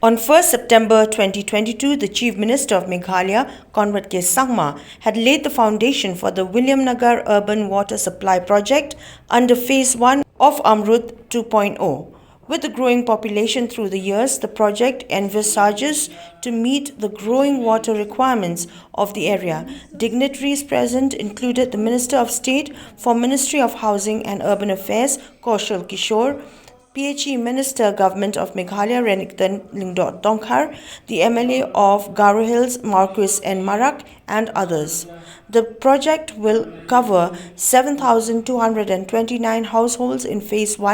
On 1st September 2022, the Chief Minister of Meghalaya, Conrad K Sangma, had laid the foundation for the Williamnagar Urban Water Supply Project under Phase I of AMRUT 2.0. With the growing population through the years, the project envisages to meet the growing water requirements of the area. Dignitaries present included the Minister of State for Ministry of Housing and Urban Affairs, Kaushal Kishore, PHE Minister, Government of Meghalaya, Renikton Lyngdoh Tongkhar, the MLA of Garo Hills, Marcuise N Marak, and others. The project will cover 7,229 households in Phase I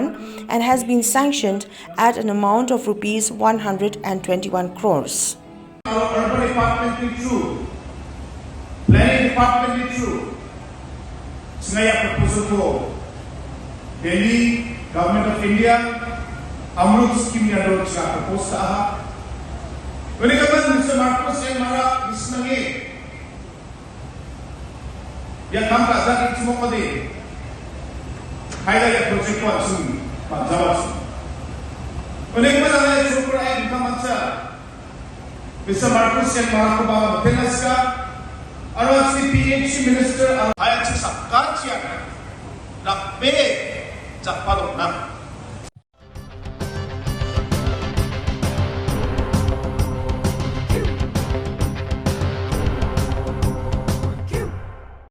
and has been sanctioned at an amount of Rs 121 crores. Our urban department is true, planning department is true. Sengaja proposal ko, Delhi, Government of India, AMRUT scheme yang dorong sudah propose dah. Williamnagar Mr. Marcuise N Marak Williamnagar, yang kam kaza semua kode, highlight project ko asun panjawab. Williamnagar ada super air bukan macam Mr. Marcuise N Marak ko bawa tenas ka, arwah si PHE Minister ayat si sabkat siang, rakbe. Japan